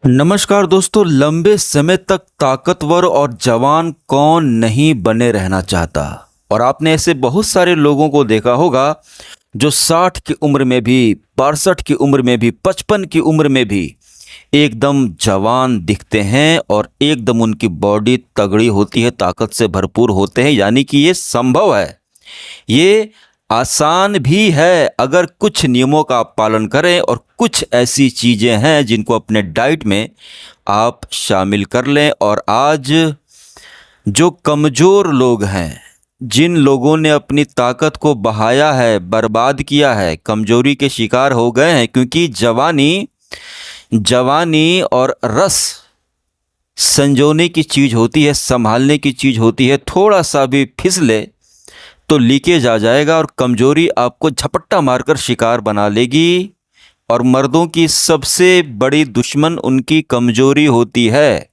नमस्कार दोस्तों। लंबे समय तक ताकतवर और जवान कौन नहीं बने रहना चाहता। और आपने ऐसे बहुत सारे लोगों को देखा होगा जो 60 की उम्र में भी, 62 की उम्र में भी, 55 की उम्र में भी एकदम जवान दिखते हैं और एकदम उनकी बॉडी तगड़ी होती है, ताकत से भरपूर होते हैं। यानी कि ये संभव है, ये आसान भी है अगर कुछ नियमों का आप पालन करें और कुछ ऐसी चीज़ें हैं जिनको अपने डाइट में आप शामिल कर लें। और आज जो कमज़ोर लोग हैं, जिन लोगों ने अपनी ताकत को बहाया है, बर्बाद किया है, कमज़ोरी के शिकार हो गए हैं, क्योंकि जवानी जवानी और रस संजोने की चीज़ होती है, संभालने की चीज़ होती है। थोड़ा सा भी फिसले तो लीकेज आ जाएगा और कमज़ोरी आपको झपट्टा मारकर शिकार बना लेगी। और मर्दों की सबसे बड़ी दुश्मन उनकी कमज़ोरी होती है,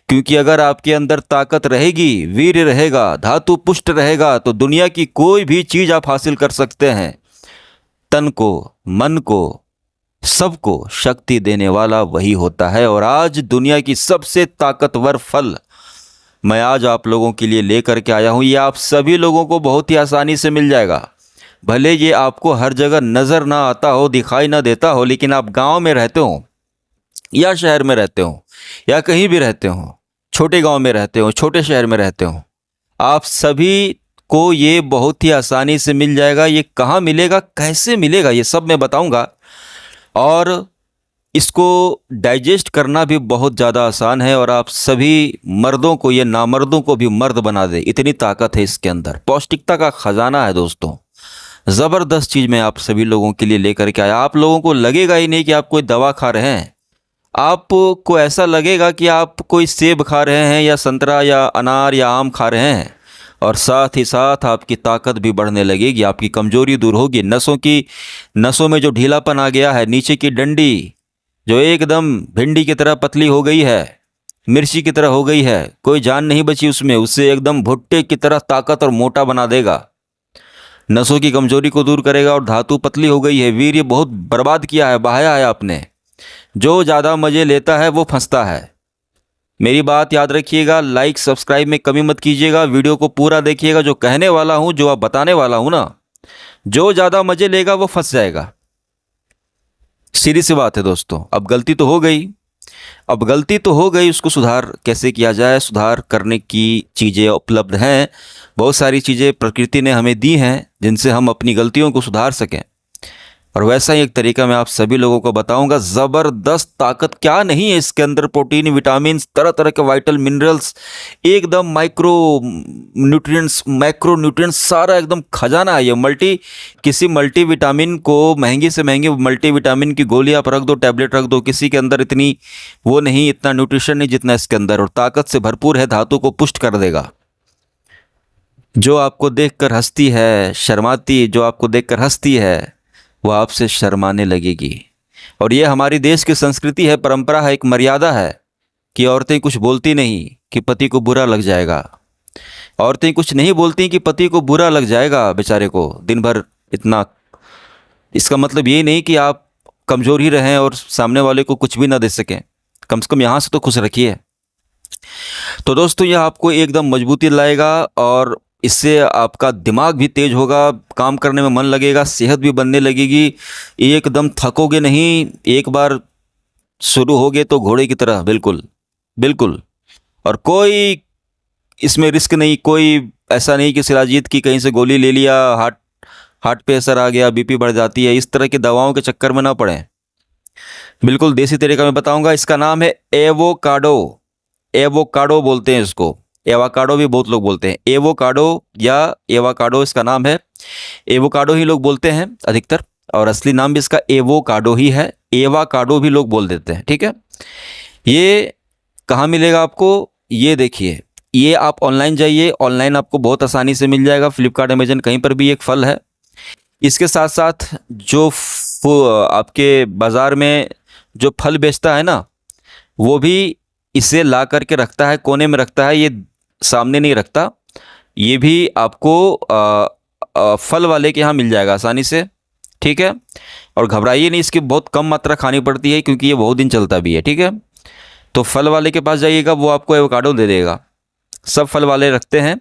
क्योंकि अगर आपके अंदर ताकत रहेगी, वीर्य रहेगा, धातु पुष्ट रहेगा, तो दुनिया की कोई भी चीज़ आप हासिल कर सकते हैं। तन को, मन को, सबको शक्ति देने वाला वही होता है। और आज दुनिया की सबसे ताकतवर फल मैं आज आप लोगों के लिए लेकर के आया हूँ। ये आप सभी लोगों को बहुत ही आसानी से मिल जाएगा। भले ये आपको हर जगह नज़र ना आता हो, दिखाई ना देता हो, लेकिन आप गांव में रहते हो या शहर में रहते हो या कहीं भी रहते हो, छोटे गांव में रहते हो, छोटे शहर में रहते हो, आप सभी को ये बहुत ही आसानी से मिल जाएगा। ये कहाँ मिलेगा, कैसे मिलेगा, ये सब मैं बताऊंगा। और इसको डाइजेस्ट करना भी बहुत ज़्यादा आसान है और आप सभी मर्दों को, ये नामर्दों को भी मर्द बना दे, इतनी ताकत है इसके अंदर। पौष्टिकता का ख़जाना है दोस्तों। ज़बरदस्त चीज़ मैं आप सभी लोगों के लिए लेकर के आया। आप लोगों को लगेगा ही नहीं कि आप कोई दवा खा रहे हैं। आपको ऐसा लगेगा कि आप कोई सेब खा रहे हैं या संतरा या अनार या आम खा रहे हैं। और साथ ही साथ आपकी ताकत भी बढ़ने लगेगी, आपकी कमज़ोरी दूर होगी। नसों में जो ढीलापन आ गया है, नीचे की डंडी जो एकदम भिंडी की तरह पतली हो गई है, मिर्ची की तरह हो गई है, कोई जान नहीं बची उसमें, उससे एकदम भुट्टे की तरह ताकत और मोटा बना देगा। नसों की कमजोरी को दूर करेगा। और धातु पतली हो गई है, वीर्य बहुत बर्बाद किया है, बहाया है आपने। जो ज़्यादा मज़े लेता है वो फंसता है। मेरी बात याद रखिएगा, लाइक सब्सक्राइब में कमी मत कीजिएगा, वीडियो को पूरा देखिएगा। जो कहने वाला हूँ, जो आप बताने वाला हूँ ना, जो ज़्यादा मज़े लेगा वो फंस जाएगा। सीधी सी बात है दोस्तों। अब गलती तो हो गई, उसको सुधार कैसे किया जाए, सुधार करने की चीज़ें उपलब्ध हैं। बहुत सारी चीज़ें प्रकृति ने हमें दी हैं जिनसे हम अपनी गलतियों को सुधार सकें। और वैसा ही एक तरीका मैं आप सभी लोगों को बताऊंगा। ज़बरदस्त ताकत क्या नहीं है इसके अंदर, प्रोटीन, विटामिन, तरह तरह के वाइटल मिनरल्स, एकदम माइक्रो न्यूट्रिएंट्स, मैक्रो न्यूट्रिएंट्स, सारा एकदम खजाना है ये। किसी मल्टी विटामिन को, महंगी से महंगी मल्टी विटामिन की गोली आप रख दो, टैबलेट रख दो, किसी के अंदर इतनी वो नहीं, इतना न्यूट्रिशन नहीं जितना इसके अंदर। और ताकत से भरपूर है, धातु को पुष्ट कर देगा। जो आपको देखकर हंसती है, शर्माती, जो आपको देखकर हंसती है वो आपसे शर्माने लगेगी। और ये हमारी देश की संस्कृति है, परंपरा है, एक मर्यादा है कि औरतें कुछ बोलती नहीं कि पति को बुरा लग जाएगा। औरतें कुछ नहीं बोलती कि पति को बुरा लग जाएगा बेचारे को, दिन भर इतना। इसका मतलब ये नहीं कि आप कमज़ोर ही रहें और सामने वाले को कुछ भी ना दे सकें। कम से कम यहाँ से तो खुश रखिए। तो दोस्तों, यह आपको एकदम मजबूती लाएगा और इससे आपका दिमाग भी तेज होगा, काम करने में मन लगेगा, सेहत भी बनने लगेगी। एकदम थकोगे नहीं, एक बार शुरू होगे तो घोड़े की तरह, बिल्कुल बिल्कुल। और कोई इसमें रिस्क नहीं, कोई ऐसा नहीं कि शिलाजीत की कहीं से गोली ले लिया, हार्ट पे असर आ गया, बीपी बढ़ जाती है, इस तरह की दवाओं के चक्कर में ना पड़ें। बिल्कुल देसी तरीका मैं बताऊंगा। इसका नाम है एवोकाडो। एवोकाडो बोलते हैं इसको, एवाकाडो भी बहुत लोग बोलते हैं। एवोकाडो या एवाकाडो इसका नाम है। एवोकाडो ही लोग बोलते हैं अधिकतर, और असली नाम भी इसका एवोकाडो ही है। एवाकाडो भी लोग बोल देते हैं, ठीक है। ये कहाँ मिलेगा आपको, ये देखिए, ये आप ऑनलाइन जाइए, ऑनलाइन आपको बहुत आसानी से मिल जाएगा, फ्लिपकार्ट, अमेजन, कहीं पर भी एक फल है। इसके साथ साथ जो आपके बाज़ार में जो फल बेचता है ना, वो भी इसे ला करके रखता है, कोने में रखता है, ये सामने नहीं रखता। ये भी आपको फल वाले के यहाँ मिल जाएगा आसानी से, ठीक है। और घबराइए नहीं, इसकी बहुत कम मात्रा खानी पड़ती है क्योंकि ये बहुत दिन चलता भी है, ठीक है। तो फल वाले के पास जाइएगा, वो आपको एवोकाडो दे देगा। सब फल वाले रखते हैं,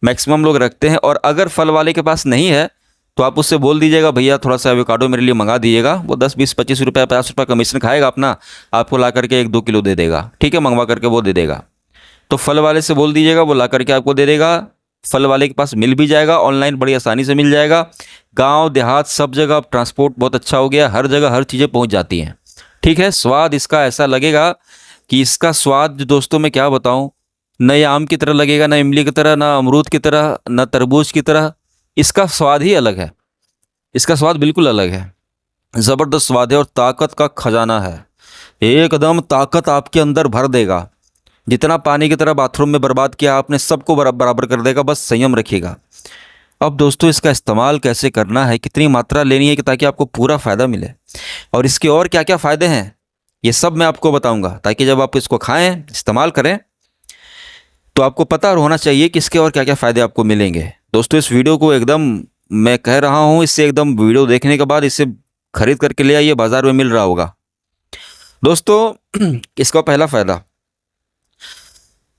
मैक्सिमम लोग रखते हैं। और अगर फल वाले के पास नहीं है तो आप उससे बोल दीजिएगा भैया थोड़ा सा एवोकाडो मेरे लिए मंगा दीजिएगा। वो 10 20 25 रुपये 50 रुपये कमीशन खाएगा अपना, आपको ला करके 1-2 किलो दे देगा। ठीक है, मंगवा करके वो दे देगा। तो फल वाले से बोल दीजिएगा, वो ला करके आपको दे देगा। फल वाले के पास मिल भी जाएगा, ऑनलाइन बड़ी आसानी से मिल जाएगा। गांव देहात सब जगह अब ट्रांसपोर्ट बहुत अच्छा हो गया, हर जगह हर चीज़ें पहुंच जाती हैं। ठीक है, स्वाद इसका ऐसा लगेगा कि इसका स्वाद दोस्तों मैं क्या बताऊं, न ये आम की तरह लगेगा, न इमली की तरह, न अमरूद की तरह, न तरबूज की तरह। इसका स्वाद ही अलग है, इसका स्वाद बिल्कुल अलग है। ज़बरदस्त स्वाद है और ताकत का खजाना है, एकदम ताकत आपके अंदर भर देगा। जितना पानी की तरह बाथरूम में बर्बाद किया आपने, सबको बराबर कर देगा, बस संयम रखिएगा। अब दोस्तों इसका इस्तेमाल कैसे करना है, कितनी मात्रा लेनी है कि ताकि आपको पूरा फ़ायदा मिले, और इसके और क्या क्या फ़ायदे हैं ये सब मैं आपको बताऊंगा, ताकि जब आप इसको खाएं, इस्तेमाल करें, तो आपको पता होना चाहिए कि इसके और क्या क्या फ़ायदे आपको मिलेंगे। दोस्तों इस वीडियो को एकदम मैं कह रहा हूँ, इससे एकदम वीडियो देखने के बाद इसे खरीद करके ले आइए, बाज़ार में मिल रहा होगा। दोस्तों इसका पहला फ़ायदा,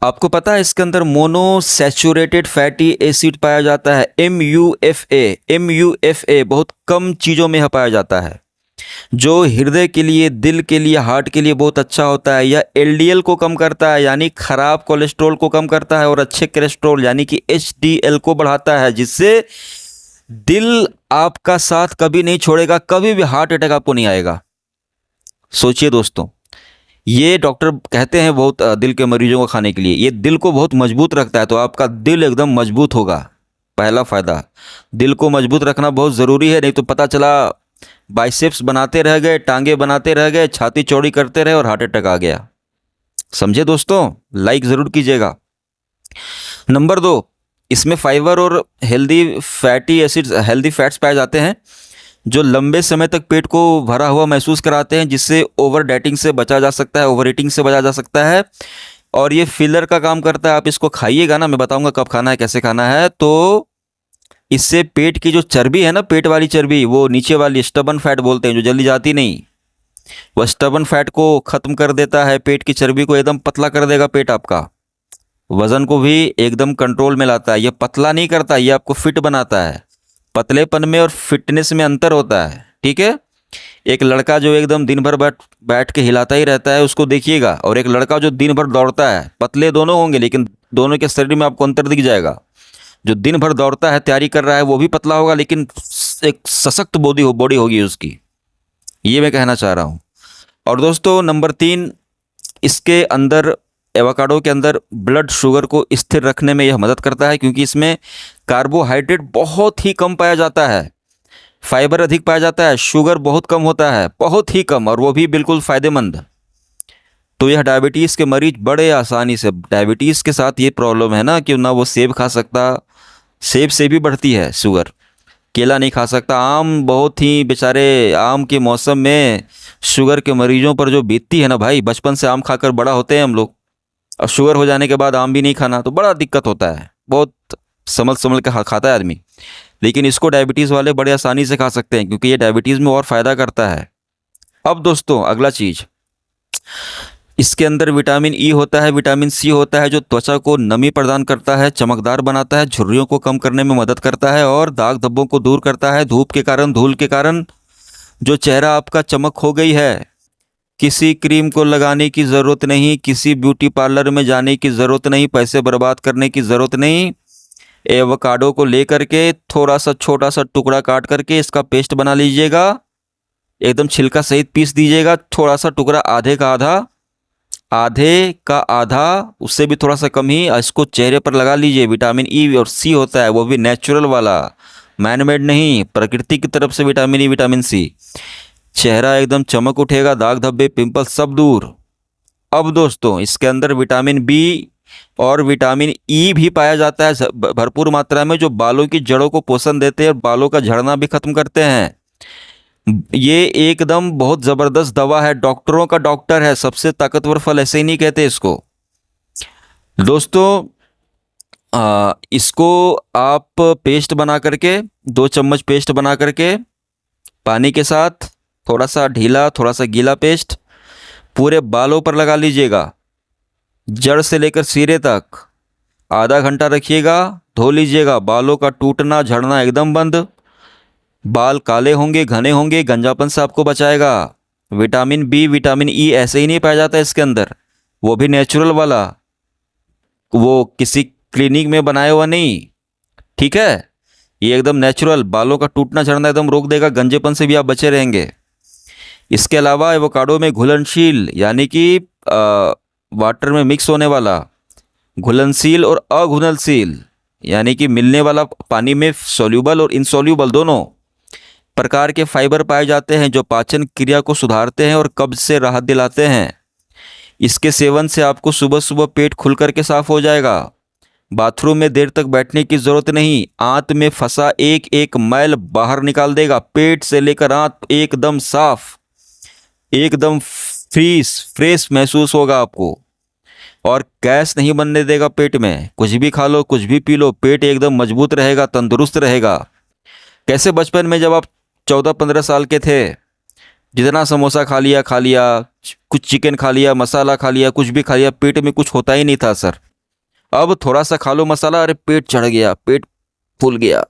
आपको पता है इसके अंदर मोनोसैचुरेटेड फैटी एसिड पाया जाता है, MUFA। MUFA बहुत कम चीज़ों में पाया जाता है, जो हृदय के लिए, दिल के लिए, हार्ट के लिए बहुत अच्छा होता है। यह LDL को कम करता है, यानी खराब कोलेस्ट्रॉल को कम करता है, और अच्छे कोलेस्ट्रॉल यानी कि HDL को बढ़ाता है, जिससे दिल आपका साथ कभी नहीं छोड़ेगा, कभी भी हार्ट अटैक आपको नहीं आएगा। सोचिए दोस्तों, ये डॉक्टर कहते हैं बहुत दिल के मरीजों को खाने के लिए, ये दिल को बहुत मजबूत रखता है, तो आपका दिल एकदम मजबूत होगा। पहला फ़ायदा, दिल को मजबूत रखना बहुत ज़रूरी है, नहीं तो पता चला बाइसेप्स बनाते रह गए, टांगे बनाते रह गए, छाती चौड़ी करते रहे और हार्ट अटैक आ गया। समझे दोस्तों, लाइक ज़रूर कीजिएगा। नंबर 2, इसमें फाइबर और healthy fatty acids, healthy fats पाए जाते हैं, जो लंबे समय तक पेट को भरा हुआ महसूस कराते हैं, जिससे ओवर डाइटिंग से बचा जा सकता है, ओवर ईटिंग से बचा जा सकता है। और ये फिलर का काम करता है। आप इसको खाइएगा ना, मैं बताऊंगा कब खाना है, कैसे खाना है। तो इससे पेट की जो चर्बी है ना, पेट वाली चर्बी, वो नीचे वाली स्टबन फैट बोलते हैं, जो जल्दी जाती नहीं, वह स्टबन फैट को ख़त्म कर देता है, पेट की चर्बी को एकदम पतला कर देगा। पेट आपका वज़न को भी एकदम कंट्रोल में लाता है। ये पतला नहीं करता, ये आपको फिट बनाता है। पतलेपन में और फिटनेस में अंतर होता है। ठीक है, एक लड़का जो एकदम दिन भर बैठ के हिलाता ही रहता है, उसको देखिएगा, और एक लड़का जो दिन भर दौड़ता है, पतले दोनों होंगे, लेकिन दोनों के शरीर में आपको अंतर दिख जाएगा। जो दिन भर दौड़ता है, तैयारी कर रहा है, वो भी पतला होगा, लेकिन एक सशक्त बॉडी होगी उसकी। ये मैं कहना चाह रहा हूँ। और दोस्तों नंबर 3, इसके अंदर, एवोकाडो के अंदर ब्लड शुगर को स्थिर रखने में यह मदद करता है, क्योंकि इसमें कार्बोहाइड्रेट बहुत ही कम पाया जाता है, फाइबर अधिक पाया जाता है, शुगर बहुत कम होता है, बहुत ही कम, और वो भी बिल्कुल फ़ायदेमंद। तो यह डायबिटीज़ के मरीज बड़े आसानी से, डायबिटीज़ के साथ ये प्रॉब्लम है ना कि ना वो सेब खा सकता, सेब से भी बढ़ती है शुगर, केला नहीं खा सकता, आम बहुत ही बेचारे, आम के मौसम में शुगर के मरीजों पर जो बीतती है ना भाई, बचपन से आम खाकर बड़ा होते हैं हम लोग, और शुगर हो जाने के बाद आम भी नहीं खाना, तो बड़ा दिक्कत होता है। बहुत संभल के खाता है आदमी, लेकिन इसको डायबिटीज़ वाले बड़े आसानी से खा सकते हैं, क्योंकि ये डायबिटीज़ में और फ़ायदा करता है। अब दोस्तों अगला चीज़, इसके अंदर विटामिन ई होता है, विटामिन सी होता है, जो त्वचा को नमी प्रदान करता है, चमकदार बनाता है, झुर्रियों को कम करने में मदद करता है, और दाग धब्बों को दूर करता है। धूप के कारण, धूल के कारण जो चेहरा आपका चमक हो गई है, किसी क्रीम को लगाने की ज़रूरत नहीं, किसी ब्यूटी पार्लर में जाने की ज़रूरत नहीं, पैसे बर्बाद करने की ज़रूरत नहीं। एवोकाडो को ले करके थोड़ा सा छोटा सा टुकड़ा काट करके इसका पेस्ट बना लीजिएगा, एकदम छिलका सहित पीस दीजिएगा, थोड़ा सा टुकड़ा, आधे का आधा, उससे भी थोड़ा सा कम ही, इसको चेहरे पर लगा लीजिए। विटामिन ई और सी होता है, वो भी नेचुरल वाला, मैनमेड नहीं, प्रकृति की तरफ से विटामिन ई, विटामिन सी। चेहरा एकदम चमक उठेगा, दाग धब्बे, पिंपल सब दूर। अब दोस्तों इसके अंदर विटामिन बी और विटामिन ई भी पाया जाता है भरपूर मात्रा में, जो बालों की जड़ों को पोषण देते हैं और बालों का झड़ना भी खत्म करते हैं। ये एकदम बहुत ज़बरदस्त दवा है, डॉक्टरों का डॉक्टर है, सबसे ताकतवर फल, ऐसे ही नहीं कहते इसको दोस्तों। इसको आप पेस्ट बना करके, 2 चम्मच पेस्ट बना करके पानी के साथ, थोड़ा सा ढीला थोड़ा सा गीला पेस्ट, पूरे बालों पर लगा लीजिएगा, जड़ से लेकर सिरे तक। आधा घंटा रखिएगा, धो लीजिएगा, बालों का टूटना झड़ना एकदम बंद। बाल काले होंगे, घने होंगे, गंजापन से आपको बचाएगा। विटामिन बी, विटामिन ई ऐसे ही नहीं पाया जाता इसके अंदर, वो भी नेचुरल वाला, वो किसी क्लिनिक में बनाया हुआ नहीं, ठीक है। ये एकदम नेचुरल, बालों का टूटना झड़ना एकदम रोक देगा, गंजेपन से भी आप बचे रहेंगे। इसके अलावा एवोकाडो में घुलनशील यानी कि वाटर में मिक्स होने वाला, घुलनशील और अघुलनशील यानी कि मिलने वाला, पानी में सोल्यूबल और इनसोल्यूबल दोनों प्रकार के फाइबर पाए जाते हैं जो पाचन क्रिया को सुधारते हैं और कब्ज से राहत दिलाते हैं। इसके सेवन से आपको सुबह सुबह पेट खुल करके साफ हो जाएगा। बाथरूम में देर तक बैठने की ज़रूरत नहीं, आंत में फंसा एक एक मैल बाहर निकाल देगा। पेट से लेकर आंत एकदम साफ, एकदम फ्रेश महसूस होगा आपको, और गैस नहीं बनने देगा पेट में। कुछ भी खा लो, कुछ भी पी लो, पेट एकदम मजबूत रहेगा, तंदुरुस्त रहेगा। कैसे बचपन में जब आप 14-15 साल के थे, जितना समोसा खा लिया, कुछ चिकन खा लिया, मसाला खा लिया, कुछ भी खा लिया, पेट में कुछ होता ही नहीं था सर। अब थोड़ा सा खा लो मसाला, अरे पेट चढ़ गया, पेट फूल गया।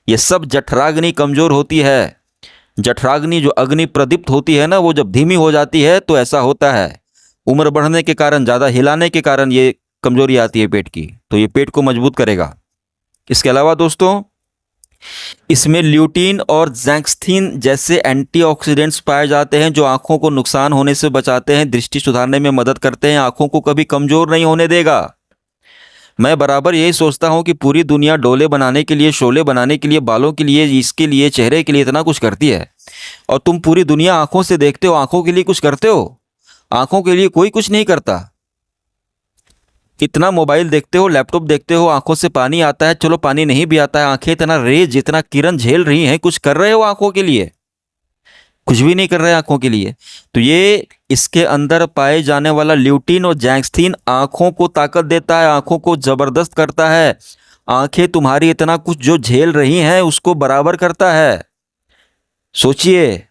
ये सब जठराग्नि कमज़ोर होती है। जठराग्नि जो अग्नि प्रदीप्त होती है ना, वो जब धीमी हो जाती है तो ऐसा होता है। उम्र बढ़ने के कारण, ज़्यादा हिलाने के कारण ये कमजोरी आती है पेट की, तो ये पेट को मजबूत करेगा। इसके अलावा दोस्तों, इसमें ल्यूटीन और ज़ैक्स्थीन जैसे एंटीऑक्सीडेंट्स पाए जाते हैं जो आंखों को नुकसान होने से बचाते हैं, दृष्टि सुधारने में मदद करते हैं, आंखों को कभी कमज़ोर नहीं होने देगा। मैं बराबर यही सोचता हूँ कि पूरी दुनिया डोले बनाने के लिए, शोले बनाने के लिए, बालों के लिए, इसके लिए, चेहरे के लिए इतना कुछ करती है, और तुम पूरी दुनिया आंखों से देखते हो, आंखों के लिए कुछ करते हो? आंखों के लिए कोई कुछ नहीं करता। इतना मोबाइल देखते हो, लैपटॉप देखते हो, आंखों से पानी आता है, चलो पानी नहीं भी आता है, आंखें इतना रेज, इतना किरण झेल रही हैं, कुछ कर रहे हो आंखों के लिए? कुछ भी नहीं कर रहे आंखों के लिए। तो ये इसके अंदर पाए जाने वाला ल्यूटीन और ज़ैक्स्थीन आंखों को ताकत देता है, आंखों को जबरदस्त करता है। आंखें तुम्हारी इतना कुछ जो झेल रही हैं उसको बराबर करता है। सोचिए,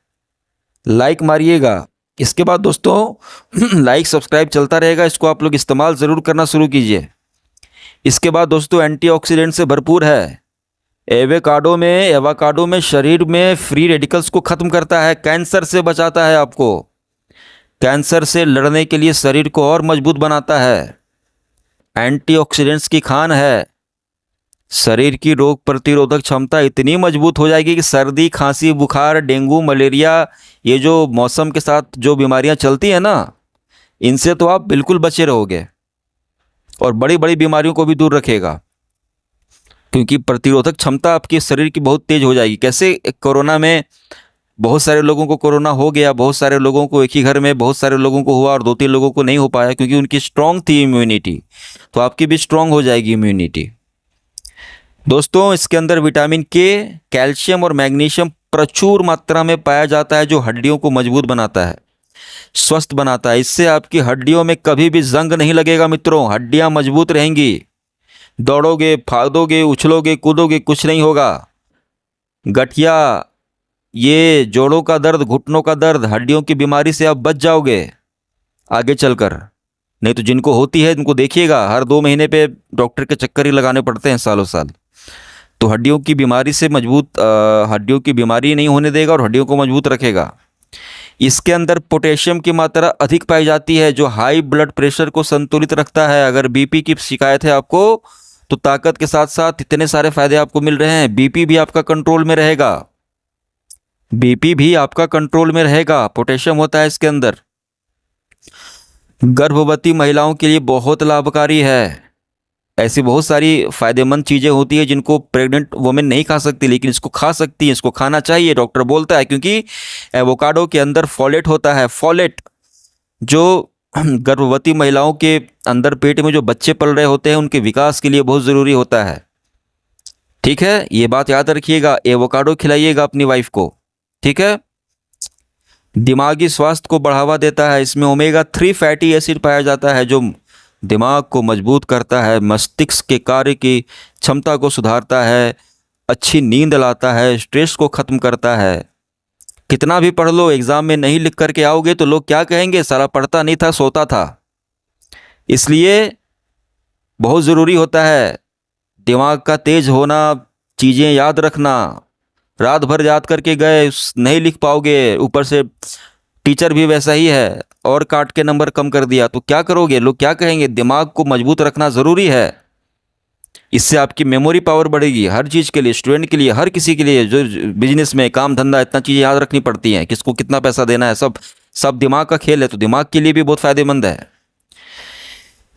लाइक मारिएगा। इसके बाद दोस्तों लाइक सब्सक्राइब चलता रहेगा, इसको आप लोग इस्तेमाल ज़रूर करना शुरू कीजिए। इसके बाद दोस्तों, एंटीऑक्सीडेंट से भरपूर है। एवोकाडो में शरीर में फ्री रेडिकल्स को ख़त्म करता है, कैंसर से बचाता है आपको, कैंसर से लड़ने के लिए शरीर को और मजबूत बनाता है। एंटीऑक्सीडेंट्स की खान है। शरीर की रोग प्रतिरोधक क्षमता इतनी मजबूत हो जाएगी कि सर्दी, खांसी, बुखार, डेंगू, मलेरिया, ये जो मौसम के साथ जो बीमारियां चलती हैं ना, इनसे तो आप बिल्कुल बचे रहोगे, और बड़ी बड़ी बीमारियों को भी दूर रखेगा, क्योंकि प्रतिरोधक क्षमता आपके शरीर की बहुत तेज हो जाएगी। कैसे कोरोना में बहुत सारे लोगों को कोरोना हो गया, बहुत सारे लोगों को एक ही घर में बहुत सारे लोगों को हुआ और 2-3 लोगों को नहीं हो पाया, क्योंकि उनकी स्ट्रांग थी इम्यूनिटी। तो आपकी भी स्ट्रांग हो जाएगी इम्यूनिटी। दोस्तों, इसके अंदर विटामिन के, कैल्शियम और मैग्नीशियम प्रचुर मात्रा में पाया जाता है, जो हड्डियों को मजबूत बनाता है, स्वस्थ बनाता है। इससे आपकी हड्डियों में कभी भी जंग नहीं लगेगा मित्रों, हड्डियां मजबूत रहेंगी। दौड़ोगे, भागोगे, उछलोगे, कूदोगे, कुछ नहीं होगा। गठिया, ये जोड़ों का दर्द, घुटनों का दर्द, हड्डियों की बीमारी से आप बच जाओगे आगे चलकर। नहीं तो जिनको होती है उनको देखिएगा, हर 2 महीने पे डॉक्टर के चक्कर ही लगाने पड़ते हैं सालों साल। तो हड्डियों की बीमारी से हड्डियों की बीमारी नहीं होने देगा और हड्डियों को मजबूत रखेगा। इसके अंदर पोटेशियम की मात्रा अधिक पाई जाती है, जो हाई ब्लड प्रेशर को संतुलित रखता है। अगर बीपी की शिकायत है आपको, तो ताकत के साथ साथ इतने सारे फायदे आपको मिल रहे हैं। बीपी भी आपका कंट्रोल में रहेगा, बीपी भी आपका कंट्रोल में रहेगा, पोटेशियम होता है इसके अंदर। गर्भवती महिलाओं के लिए बहुत लाभकारी है। ऐसी बहुत सारी फ़ायदेमंद चीज़ें होती है जिनको प्रेग्नेंट वुमेन नहीं खा सकती, लेकिन इसको खा सकती है, इसको खाना चाहिए, डॉक्टर बोलता है, क्योंकि एवोकाडो के अंदर फोलेट होता है। फोलेट जो गर्भवती महिलाओं के अंदर पेट में जो बच्चे पल रहे होते हैं उनके विकास के लिए बहुत ज़रूरी होता है। ठीक है, ये बात याद रखिएगा, एवोकाडो खिलाइएगा अपनी वाइफ को। ठीक है। दिमागी स्वास्थ्य को बढ़ावा देता है। इसमें ओमेगा 3 फैटी एसिड पाया जाता है, जो दिमाग को मजबूत करता है, मस्तिष्क के कार्य की क्षमता को सुधारता है, अच्छी नींद लाता है, स्ट्रेस को ख़त्म करता है। कितना भी पढ़ लो, एग्जाम में नहीं लिख करके आओगे तो लोग क्या कहेंगे, साला पढ़ता नहीं था, सोता था। इसलिए बहुत ज़रूरी होता है दिमाग का तेज होना, चीज़ें याद रखना। रात भर याद करके गए, नहीं लिख पाओगे, ऊपर से टीचर भी वैसा ही है और काट के नंबर कम कर दिया, तो क्या करोगे, लोग क्या कहेंगे। दिमाग को मजबूत रखना ज़रूरी है। इससे आपकी मेमोरी पावर बढ़ेगी। हर चीज़ के लिए, स्टूडेंट के लिए, हर किसी के लिए, जो बिजनेस में काम धंधा, इतना चीज़ें याद रखनी पड़ती हैं, किसको कितना पैसा देना है, सब सब दिमाग का खेल है, तो दिमाग के लिए भी बहुत फ़ायदेमंद है।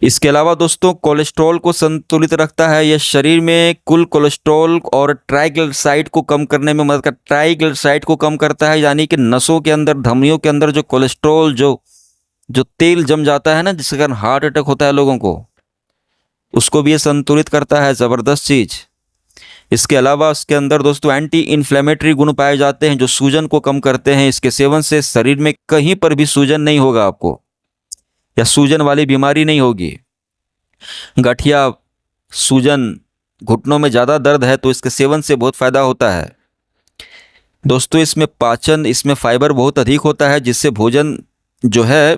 इसके अलावा दोस्तों, कोलेस्ट्रॉल को संतुलित रखता है। यह शरीर में कुल कोलेस्ट्रॉल और ट्राइग्लिसराइड को कम करने में मदद करता है। ट्राइग्लिसराइड को कम करता है, यानी कि नसों के अंदर, धमनियों के अंदर जो कोलेस्ट्रॉल, जो जो तेल जम जाता है ना, जिसके कारण हार्ट अटैक होता है लोगों को, उसको भी ये संतुलित करता है। ज़बरदस्त चीज़। इसके अलावा इसके अंदर दोस्तों एंटी इन्फ्लेमेटरी गुण पाए जाते हैं, जो सूजन को कम करते हैं। इसके सेवन से शरीर में कहीं पर भी सूजन नहीं होगा आपको, या सूजन वाली बीमारी नहीं होगी। गठिया, सूजन, घुटनों में ज़्यादा दर्द है तो इसके सेवन से बहुत फ़ायदा होता है। दोस्तों इसमें पाचन, इसमें फाइबर बहुत अधिक होता है, जिससे भोजन जो है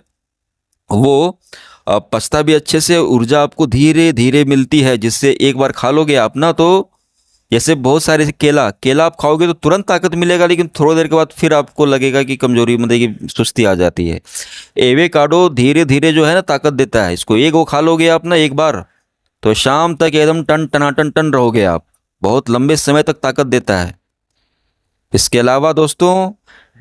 वो पचता भी अच्छे से, ऊर्जा आपको धीरे धीरे मिलती है, जिससे एक बार खा लोगे आप ना, तो जैसे बहुत सारे केला केला आप खाओगे तो तुरंत ताकत मिलेगा, लेकिन थोड़ी देर के बाद फिर आपको लगेगा कि कमजोरी, मतलब कि सुस्ती आ जाती है। एवोकाडो धीरे धीरे जो है ना ताकत देता है। इसको एक वो खा लोगे आप ना एक बार, तो शाम तक एकदम टन टनाटन टन रहोगे आप, बहुत लंबे समय तक ताकत देता है। इसके अलावा दोस्तों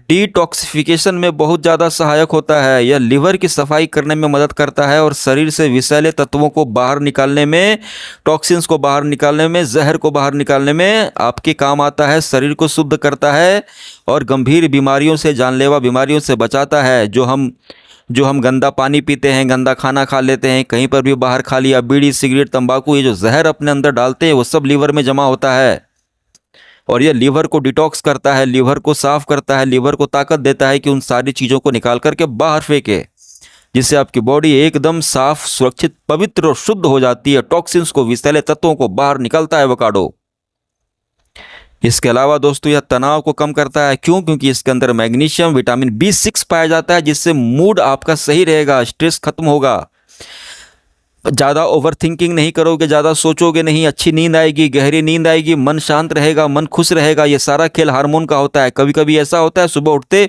डिटॉक्सिफिकेशन में बहुत ज़्यादा सहायक होता है। यह लीवर की सफाई करने में मदद करता है और शरीर से विषैले तत्वों को बाहर निकालने में, टॉक्सिन्स को बाहर निकालने में, जहर को बाहर निकालने में आपके काम आता है। शरीर को शुद्ध करता है और गंभीर बीमारियों से, जानलेवा बीमारियों से बचाता है। जो हम गंदा पानी पीते हैं, गंदा खाना खा लेते हैं, कहीं पर भी बाहर खा लिया, बीड़ी, सिगरेट, तंबाकू, ये जो जहर अपने अंदर डालते हैं वो सब लीवर में जमा होता है, और यह लीवर को डिटॉक्स करता है, लीवर को साफ करता है, लीवर को ताकत देता है कि उन सारी चीज़ों को निकाल करके बाहर फेंके, जिससे आपकी बॉडी एकदम साफ, सुरक्षित, पवित्र और शुद्ध हो जाती है। टॉक्सिन्स को, विषैले तत्वों को बाहर निकालता है एवोकाडो। इसके अलावा दोस्तों यह तनाव को कम करता है। क्यों? क्योंकि इसके अंदर मैग्नीशियम, विटामिन B6 पाया जाता है, जिससे मूड आपका सही रहेगा, स्ट्रेस खत्म होगा, ज़्यादा ओवर थिंकिंग नहीं करोगे, ज़्यादा सोचोगे नहीं, अच्छी नींद आएगी, गहरी नींद आएगी, मन शांत रहेगा, मन खुश रहेगा। ये सारा खेल हार्मोन का होता है। कभी कभी ऐसा होता है सुबह उठते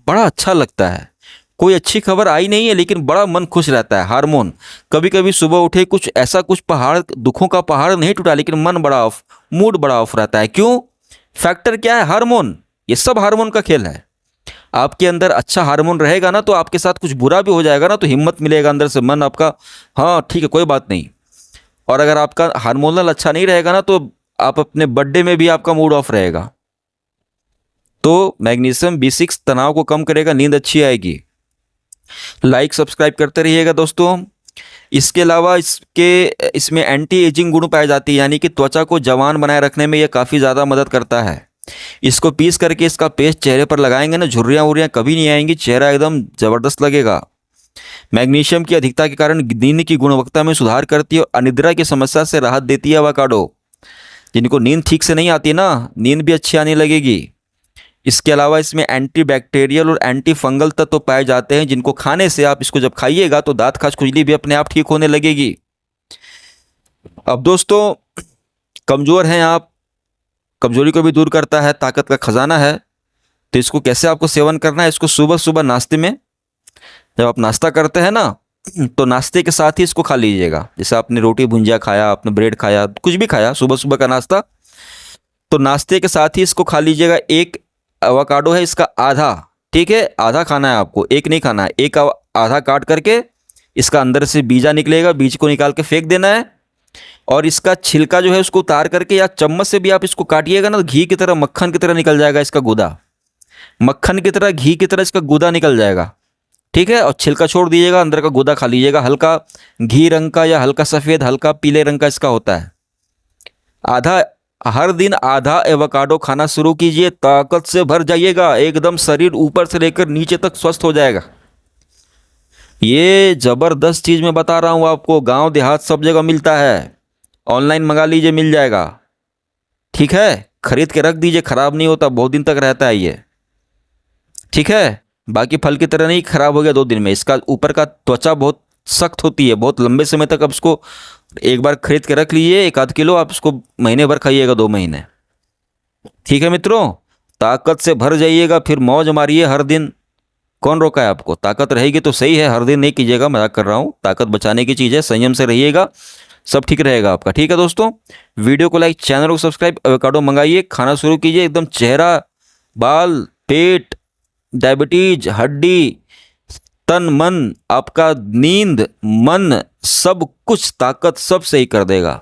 बड़ा अच्छा लगता है, कोई अच्छी खबर आई नहीं है लेकिन बड़ा मन खुश रहता है, हार्मोन। कभी कभी सुबह उठे कुछ ऐसा, कुछ पहाड़, दुखों का पहाड़ नहीं टूटा लेकिन मन बड़ा ऑफ, मूड बड़ा ऑफ रहता है। क्यों? फैक्टर क्या है? हार्मोन। ये सब हार्मोन का खेल है। आपके अंदर अच्छा हार्मोन रहेगा ना तो आपके साथ कुछ बुरा भी हो जाएगा ना तो हिम्मत मिलेगा अंदर से, मन आपका, हाँ ठीक है कोई बात नहीं। और अगर आपका हार्मोनल अच्छा नहीं रहेगा ना तो आप अपने बर्थडे में भी आपका मूड ऑफ रहेगा। तो मैग्नीशियम B6 तनाव को कम करेगा, नींद अच्छी आएगी। लाइक सब्सक्राइब करते रहिएगा दोस्तों। इसके अलावा इसमें एंटी एजिंग गुण पाए जाती है, यानी कि त्वचा को जवान बनाए रखने में यह काफ़ी ज़्यादा मदद करता है। इसको पीस करके इसका पेस्ट चेहरे पर लगाएंगे ना, झुर्रियाँ उर्रियाँ कभी नहीं आएंगी, चेहरा एकदम ज़बरदस्त लगेगा। मैग्नीशियम की अधिकता के कारण नींद की गुणवत्ता में सुधार करती है और अनिद्रा की समस्या से राहत देती है एवोकाडो। जिनको नींद ठीक से नहीं आती ना, नींद भी अच्छी आने लगेगी। इसके अलावा इसमें एंटीबैक्टीरियल और एंटी फंगल तत्व पाए जाते हैं, जिनको खाने से, आप इसको जब खाइएगा तो दांत खाज खुजली भी अपने आप ठीक होने लगेगी। अब दोस्तों कमज़ोर हैं आप, कमजोरी को भी दूर करता है, ताकत का खजाना है। तो इसको कैसे आपको सेवन करना है? इसको सुबह सुबह नाश्ते में, जब आप नाश्ता करते हैं ना तो नाश्ते के साथ ही इसको खा लीजिएगा। जैसे आपने रोटी भुंजिया खाया, आपने ब्रेड खाया, कुछ भी खाया, सुबह सुबह का नाश्ता, तो नाश्ते के साथ ही इसको खा लीजिएगा। एक एवोकाडो है, इसका आधा, ठीक है, आधा खाना है आपको, एक नहीं खाना है। एक आधा काट करके इसका अंदर से बीजा निकलेगा, बीज को निकाल के फेंक देना है, और इसका छिलका जो है उसको उतार करके या चम्मच से भी आप इसको काटिएगा ना, घी की तरह, मक्खन की तरह निकल जाएगा इसका गूदा, मक्खन की तरह, घी की तरह इसका गूदा निकल जाएगा, ठीक है। और छिलका छोड़ दीजिएगा, अंदर का गूदा खा लीजिएगा। हल्का घी रंग का या हल्का सफ़ेद, हल्का पीले रंग का इसका होता है। हर दिन आधा एवोकाडो खाना शुरू कीजिए, ताकत से भर जाइएगा, एकदम शरीर ऊपर से लेकर नीचे तक स्वस्थ हो जाएगा। ये ज़बरदस्त चीज़ मैं बता रहा हूँ आपको, गांव देहात सब जगह मिलता है। ऑनलाइन मंगा लीजिए, मिल जाएगा, ठीक है। खरीद के रख दीजिए, ख़राब नहीं होता, बहुत दिन तक रहता है ये। ठीक है, बाकी फल की तरह नहीं खराब हो गया 2 दिन में। इसका ऊपर का त्वचा बहुत सख्त होती है, बहुत लंबे समय तक आप इसको एक बार खरीद के रख लीजिए, 1 आध किलो, आप इसको महीने भर खाइएगा, 2 महीने। ठीक है मित्रों, ताकत से भर जाइएगा, फिर मौज मारिए हर दिन। कौन रोका है आपको? ताकत रहेगी तो सही है, हर दिन नहीं कीजिएगा, मजाक कर रहा हूँ। ताकत बचाने की चीज़ है, संयम से रहिएगा, सब ठीक रहेगा आपका। ठीक है दोस्तों, वीडियो को लाइक, चैनल को सब्सक्राइब, एवोकाडो मंगाइए, खाना शुरू कीजिए। एकदम चेहरा, बाल, पेट, डायबिटीज, हड्डी, तन मन, आपका नींद, मन, सब कुछ ताकत सब सही कर देगा।